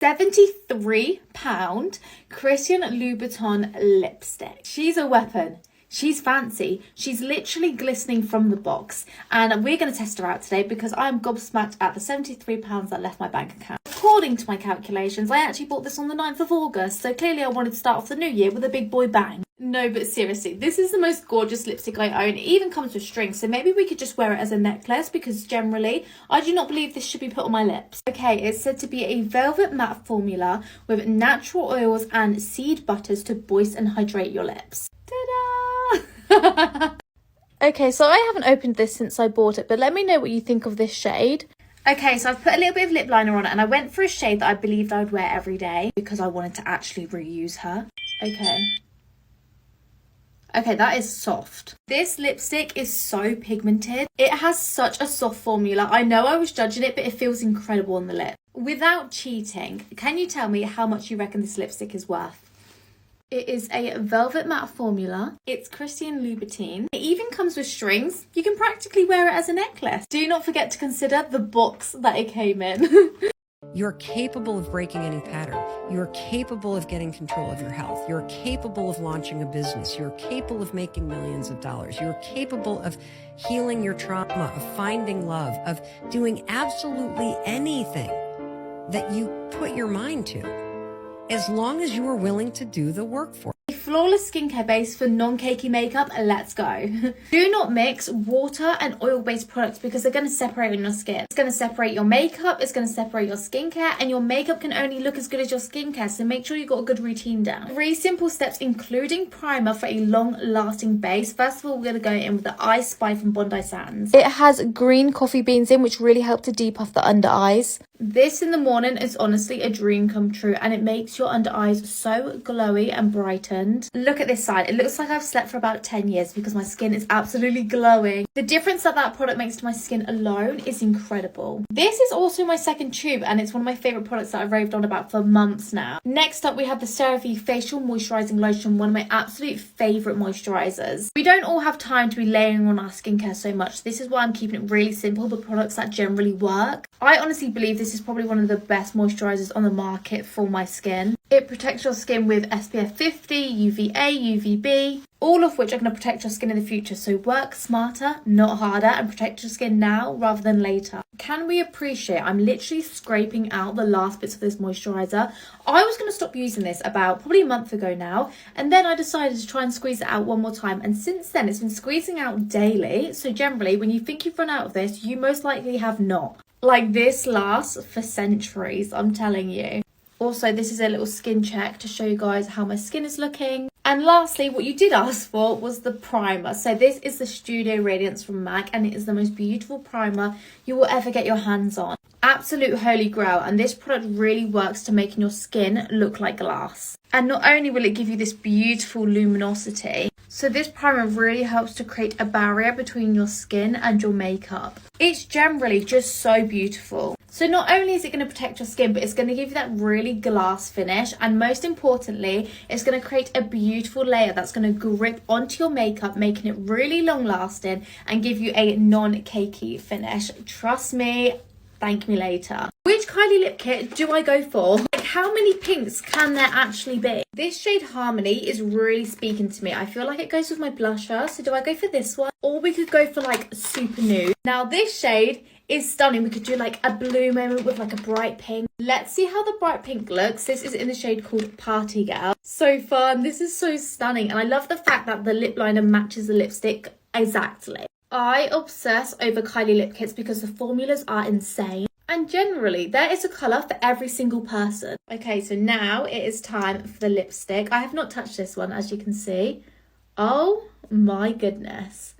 £73 Christian Louboutin lipstick. She's a weapon. She's fancy. She's literally glistening from the box. And we're going to test her out today because I'm gobsmacked at the £73 that left my bank account. According to my calculations, I actually bought this on the 9th of August. So clearly I wanted to start off the new year with a big boy bang. No, but seriously, this is the most gorgeous lipstick I own. It even comes with strings, so maybe we could just wear it as a necklace because generally I do not believe this should be put on my lips. Okay, it's said to be a velvet matte formula with natural oils and seed butters to moist and hydrate your lips. Ta-da! Okay, so I haven't opened this since I bought it, but let me know what you think of this shade. Okay, so I've put a little bit of lip liner on it and I went for a shade that I believed I would wear every day because I wanted to actually reuse her. Okay, that is soft. This lipstick is so pigmented. It has such a soft formula. I know I was judging it, but it feels incredible on the lip. Without cheating, can you tell me how much you reckon this lipstick is worth? It is a velvet matte formula. It's Christian Louboutin. It even comes with strings. You can practically wear it as a necklace. Do not forget to consider the box that it came in. You're capable of breaking any pattern. You're capable of getting control of your health. You're capable of launching a business. You're capable of making millions of dollars. You're capable of healing your trauma, of finding love, of doing absolutely anything that you put your mind to, as long as you are willing to do the work for it. Flawless skincare base for non-cakey makeup. Let's go. Do not mix water and oil-based products because they're going to separate on your skin. It's going to separate your makeup, it's going to separate your skincare, and your makeup can only look as good as your skincare, so make sure you've got a good routine down. 3 simple steps including primer for a long-lasting base. First of all, we're going to go in with the Eye Spy from Bondi Sands. It has green coffee beans in, which really help to depuff the under eyes. This in the morning is honestly a dream come true, and it makes your under eyes so glowy and brightened. Look at this side. It looks like I've slept for about 10 years because my skin is absolutely glowing. The difference that product makes to my skin alone is incredible. This is also my second tube, and it's one of my favorite products that I've raved on about for months now. Next up, we have the CeraVe Facial Moisturizing Lotion, one of my absolute favorite moisturizers. We don't all have time to be layering on our skincare so much. This is why I'm keeping it really simple, but products that generally work. I honestly believe this is probably one of the best moisturizers on the market for my skin. It protects your skin with SPF 50, UVA, UVB, all of which are going to protect your skin in the future. So work smarter, not harder, and protect your skin now rather than later. Can we appreciate I'm literally scraping out the last bits of this moisturizer? I was going to stop using this about probably a month ago now, and then I decided to try and squeeze it out one more time, and since then it's been squeezing out daily. So generally when you think you've run out of this, you most likely have not. Like, this lasts for centuries, I'm telling you. Also, this is a little skin check to show you guys how my skin is looking. And lastly, what you did ask for was the primer. So this is the Studio Radiance from MAC, and it is the most beautiful primer you will ever get your hands on. Absolute holy grail, and this product really works to making your skin look like glass. And not only will it give you this beautiful luminosity, so this primer really helps to create a barrier between your skin and your makeup. It's generally just so beautiful. So not only is it going to protect your skin, but it's going to give you that really glass finish. And most importantly, it's going to create a beautiful layer that's going to grip onto your makeup, making it really long lasting and give you a non-cakey finish. Trust me, thank me later. Which Kylie lip kit do I go for? Like, how many pinks can there actually be? This shade Harmony is really speaking to me. I feel like it goes with my blusher. So do I go for this one? Or we could go for like super nude. Now this shade is stunning. We could do like a blue moment with like a bright pink. Let's see how the bright pink looks. This is in the shade called Party Girl. So fun. This is so stunning. And I love the fact that the lip liner matches the lipstick exactly. I obsess over Kylie lip kits because the formulas are insane. And generally, there is a colour for every single person. Okay, so now it is time for the lipstick. I have not touched this one, as you can see. Oh my goodness.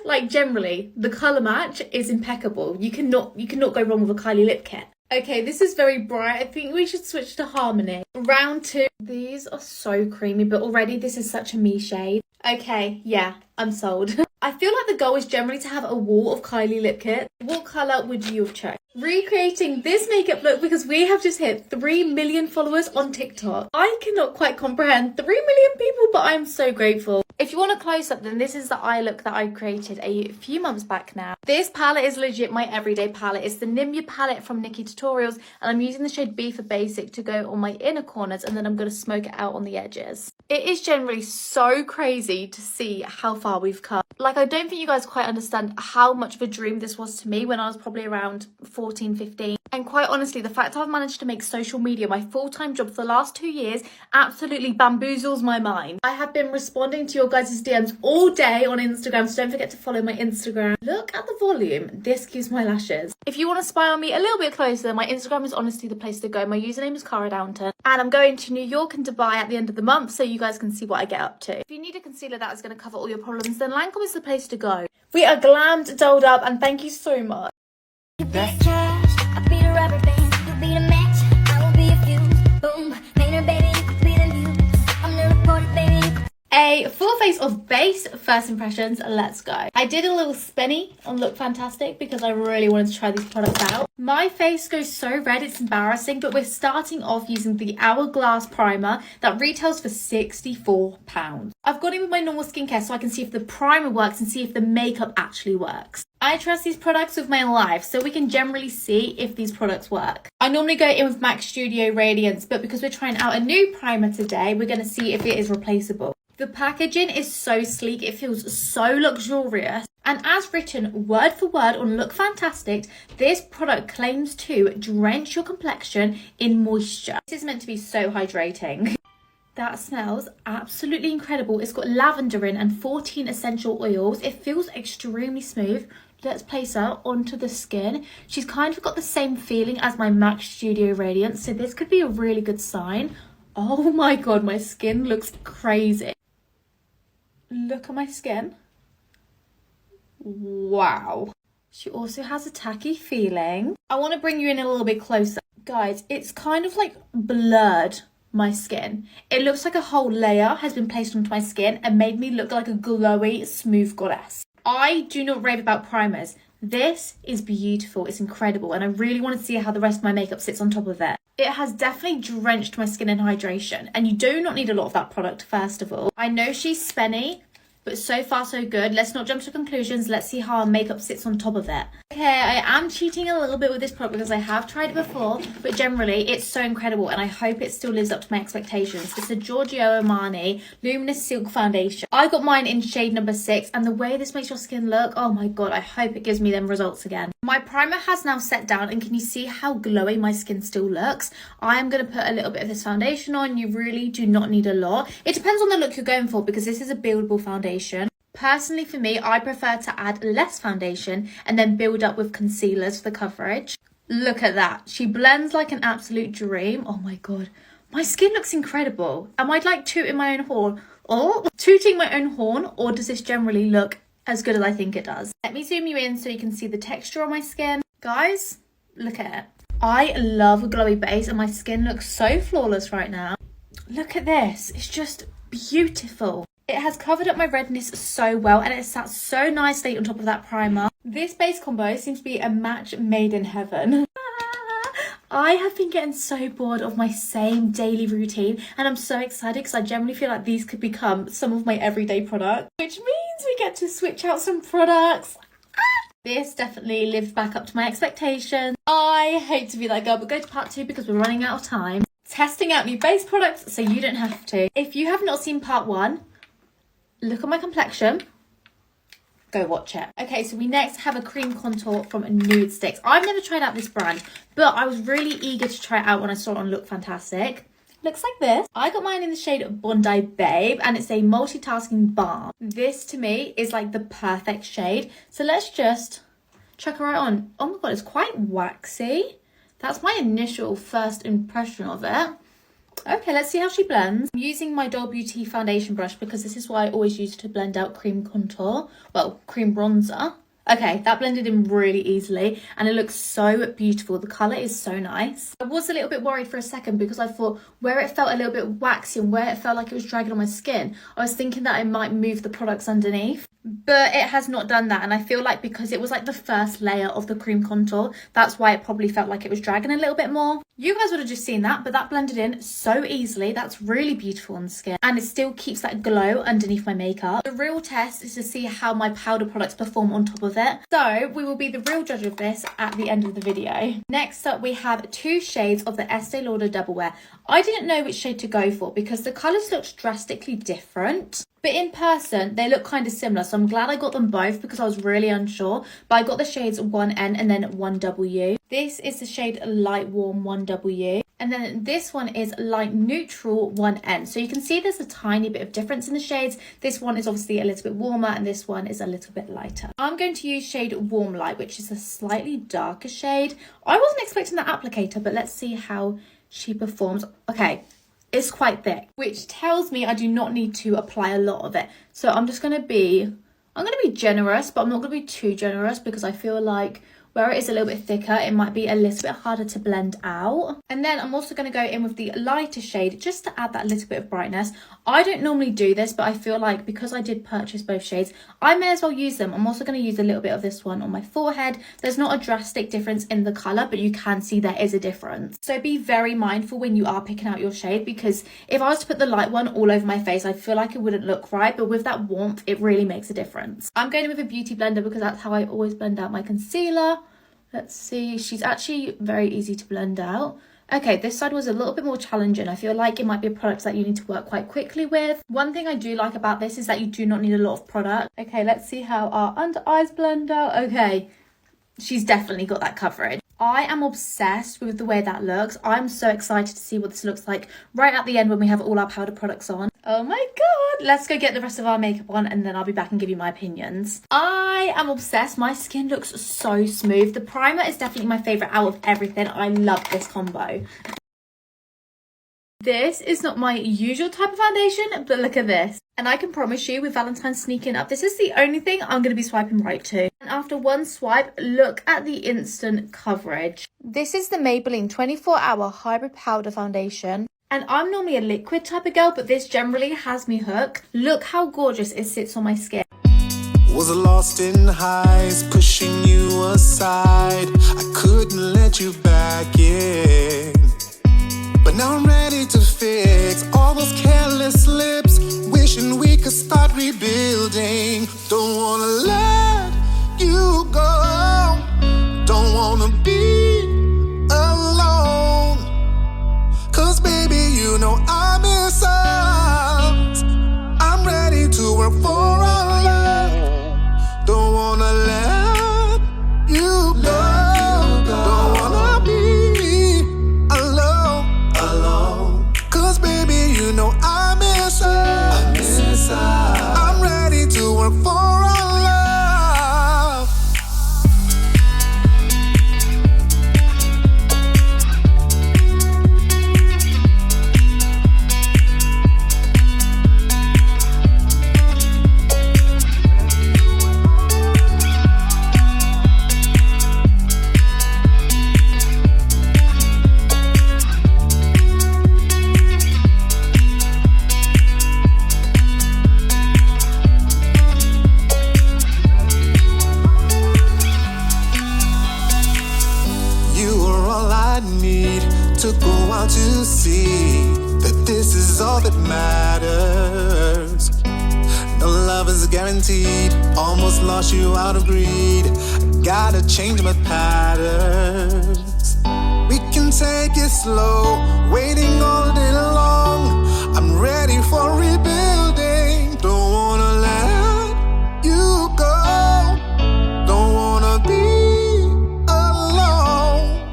Like, generally, the colour match is impeccable. You cannot go wrong with a Kylie lip kit. Okay, this is very bright. I think we should switch to Harmony. Round 2. These are so creamy, but already this is such a me shade. Okay, yeah, I'm sold. I feel like the goal is generally to have a wall of Kylie lip kit. What colour would you have chosen? Recreating this makeup look because we have just hit 3 million followers on TikTok. I cannot quite comprehend 3 million people, but I'm so grateful. If you want a close-up, then this is the eye look that I created a few months back now. This palette is legit my everyday palette. It's the Nimya palette from Nikki Tutorials, and I'm using the shade B for Basic to go on my inner corners, and then I'm going to smoke it out on the edges. It is generally so crazy to see how far we've come. Like, I don't think you guys quite understand how much of a dream this was to me when I was probably around 14, 15. And quite honestly, the fact I've managed to make social media my full-time job for the last 2 years absolutely bamboozles my mind. I have been responding to your guys' DMs all day on Instagram, so don't forget to follow my Instagram. Look at the volume. This gives my lashes. If you want to spy on me a little bit closer, my Instagram is honestly the place to go. My username is 𝙎𝙗𝙧𝙚, and I'm going to New York and Dubai at the end of the month, so you guys can see what I get up to. If you need a concealer that is going to cover all your problems, then Lancome is the place to go. We are glammed, dolled up, and thank you so much. A full face of base first impressions, let's go. I did a little spinny on Look Fantastic because I really wanted to try these products out. My face goes so red it's embarrassing, but we're starting off using the Hourglass primer that retails for £64. I've got it with my normal skincare so I can see if the primer works and see if the makeup actually works. I trust these products with my life, so we can generally see if these products work. I normally go in with MAC Studio Radiance, but because we're trying out a new primer today, we're going to see if it is replaceable. The packaging is so sleek, it feels so luxurious. And as written word for word on Look Fantastic, this product claims to drench your complexion in moisture. This is meant to be so hydrating. That smells absolutely incredible. It's got lavender in and 14 essential oils. It feels extremely smooth. Let's place her onto the skin. She's kind of got the same feeling as my MAC Studio Radiance, so this could be a really good sign. Oh my god, my skin looks crazy. Look at my skin. Wow. She also has a tacky feeling. I want to bring you in a little bit closer. Guys, it's kind of like blurred my skin. It looks like a whole layer has been placed onto my skin and made me look like a glowy, smooth goddess. I do not rave about primers. This is beautiful, it's incredible, and I really want to see how the rest of my makeup sits on top of it. It has definitely drenched my skin in hydration, and you do not need a lot of that product, first of all. I know she's spenny, but so far so good. Let's not jump to conclusions. Let's see how our makeup sits on top of it. Okay, I am cheating a little bit with this product because I have tried it before, but generally it's so incredible and I hope it still lives up to my expectations. It's a Giorgio Armani Luminous Silk Foundation. I got mine in shade number 6, and the way this makes your skin look, oh my god, I hope it gives me them results again. My primer has now set down, and can you see how glowy my skin still looks? I am going to put a little bit of this foundation on. You really do not need a lot. It depends on the look you're going for because this is a buildable foundation. Personally, for me, I prefer to add less foundation and then build up with concealers for the coverage. Look at that. She blends like an absolute dream. Oh my god. My skin looks incredible. Am I like tooting my own horn? Or tooting my own horn? Or does this generally look as good as I think it does? Let me zoom you in so you can see the texture on my skin. Guys, look at it. I love a glowy base and my skin looks so flawless right now. Look at this. It's just beautiful. It has covered up my redness so well and it sat so nicely on top of that primer. This base combo seems to be a match made in heaven. I have been getting so bored of my same daily routine and I'm so excited because I generally feel like these could become some of my everyday products, which means we get to switch out some products. This definitely lived back up to my expectations. I hate to be that girl, but go to part 2 because we're running out of time. Testing out new base products so you don't have to. If you have not seen part 1, look at my complexion. Go watch it. Okay, so we next have a cream contour from Nude Sticks. I've never tried out this brand, but I was really eager to try it out when I saw it on Look Fantastic. Looks like this. I got mine in the shade Bondi Babe and it's a multitasking balm. This to me is like the perfect shade. So let's just chuck her right on. Oh my god, it's quite waxy. That's my initial first impression of it. Okay, let's see how she blends. I'm using my Doll Beauty foundation brush because this is what I always use to blend out cream contour. Well, cream bronzer. Okay, that blended in really easily and it looks so beautiful. The colour is so nice. I was a little bit worried for a second because I thought where it felt a little bit waxy and where it felt like it was dragging on my skin, I was thinking that it might move the products underneath. But it has not done that, and I feel like because it was like the first layer of the cream contour, that's why it probably felt like it was dragging a little bit more. You guys would have just seen that, but that blended in so easily. That's really beautiful on the skin, and it still keeps that glow underneath my makeup. The real test is to see how my powder products perform on top of it. So we will be the real judge of this at the end of the video. Next up, we have 2 shades of the Estee Lauder Double Wear. I didn't know which shade to go for because the colours looked drastically different. But in person, they look kind of similar, so I'm glad I got them both because I was really unsure. But I got the shades 1N and then 1W. This is the shade Light Warm 1W. And then this one is Light Neutral 1N. So you can see there's a tiny bit of difference in the shades. This one is obviously a little bit warmer and this one is a little bit lighter. I'm going to use shade Warm Light, which is a slightly darker shade. I wasn't expecting that applicator, but let's see how she performs. Okay. It's quite thick, which tells me I do not need to apply a lot of it. So I'm going to be generous, but I'm not going to be too generous because I feel like where it is a little bit thicker, it might be a little bit harder to blend out. And then I'm also going to go in with the lighter shade just to add that little bit of brightness. I don't normally do this, but I feel like because I did purchase both shades, I may as well use them. I'm also going to use a little bit of this one on my forehead. There's not a drastic difference in the colour, but you can see there is a difference. So be very mindful when you are picking out your shade, because if I was to put the light one all over my face, I feel like it wouldn't look right, but with that warmth, it really makes a difference. I'm going in with a beauty blender because that's how I always blend out my concealer. Let's see, she's actually very easy to blend out. Okay, this side was a little bit more challenging. I feel like it might be a product that you need to work quite quickly with. One thing I do like about this is that you do not need a lot of product. Okay, let's see how our under eyes blend out. Okay, she's definitely got that coverage. I am obsessed with the way that looks. I'm so excited to see what this looks like right at the end when we have all our powder products on. Oh my god! Let's go get the rest of our makeup on and then I'll be back and give you my opinions. I am obsessed. My skin looks so smooth. The primer is definitely my favourite out of everything. I love this combo. This is not my usual type of foundation, but look at this. And I can promise you, with Valentine's sneaking up, this is the only thing I'm going to be swiping right to. And after one swipe, look at the instant coverage. This is the Maybelline 24-Hour Hybrid Powder Foundation. And I'm normally a liquid type of girl, but this generally has me hooked. Look how gorgeous it sits on my skin. Was lost in highs, pushing you aside. I couldn't let you back in. But now I'm ready to fix all those careless lips, wishing we could start rebuilding. Don't wanna let you go, don't wanna be alone. Cause baby, you know I miss us. I'm ready to work for our love. Don't wanna let you go. Don't wanna be alone. Cause baby, you know I miss us. I'm ready to work for our love. To go out to see that this is all that matters. No love is guaranteed. Almost lost you out of greed. Gotta change my patterns. We can take it slow, waiting all day long. I'm ready for rebuilding. Don't wanna let you go. Don't wanna be alone.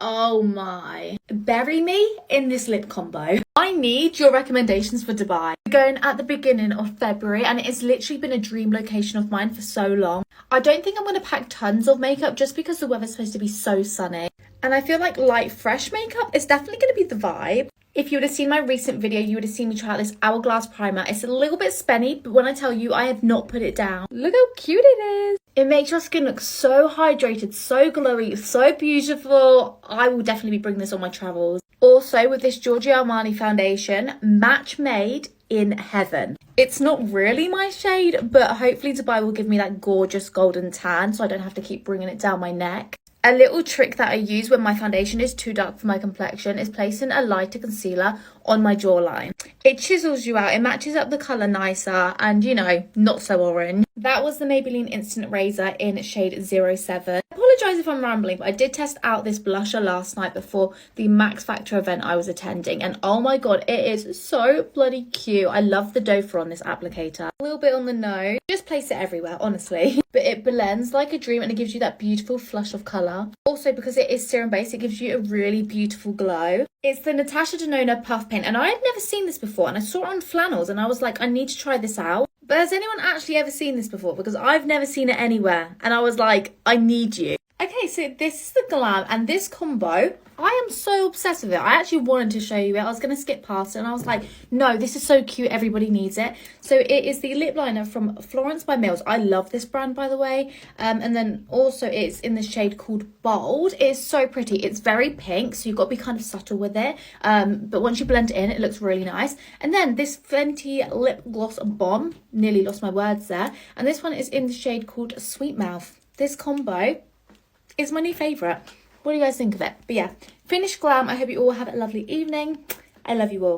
Oh my. Bury me in this lip combo. I need your recommendations for Dubai. We're going at the beginning of February and it has literally been a dream location of mine for so long. I don't think I'm going to pack tons of makeup just because the weather's supposed to be so sunny. And I feel like light, fresh makeup is definitely going to be the vibe. If you would have seen my recent video, you would have seen me try out this Hourglass primer. It's a little bit spenny, but when I tell you, I have not put it down. Look how cute it is. It makes your skin look so hydrated, so glowy, so beautiful. I will definitely be bringing this on my travels. Also, with this Giorgio Armani foundation, match made in heaven. It's not really my shade, but hopefully Dubai will give me that gorgeous golden tan so I don't have to keep bringing it down my neck. A little trick that I use when my foundation is too dark for my complexion is placing a lighter concealer on my jawline. It chisels you out, it matches up the colour nicer and, you know, not so orange. That was the Maybelline Instant Razor in shade 07. I apologise if I'm rambling, but I did test out this blusher last night before the Max Factor event I was attending, and oh my god, it is so bloody cute. I love the doe on this applicator. A little bit on the nose, just place it everywhere, honestly. But it blends like a dream and it gives you that beautiful flush of colour. Also, because it is serum based, it gives you a really beautiful glow. It's the Natasha Denona Puff Paint, and I had never seen this before, and I saw it on flannels and I was like, I need to try this out. But has anyone actually ever seen this before? Because I've never seen it anywhere, and I was like, I need you. Okay, so this is the Glam, and this combo, I am so obsessed with it. I actually wanted to show you it. I was going to skip past it, and I was like, no, this is so cute. Everybody needs it. So it is the lip liner from Florence by Mills. I love this brand, by the way. And then also it's in the shade called Bold. It is so pretty. It's very pink, so you've got to be kind of subtle with it. But once you blend it in, it looks really nice. And then this Fenty Lip Gloss Bomb. Nearly lost my words there. And this one is in the shade called Sweet Mouth. This combo is my new favourite. What do you guys think of it? But yeah, finished Glam. I hope you all have a lovely evening. I love you all.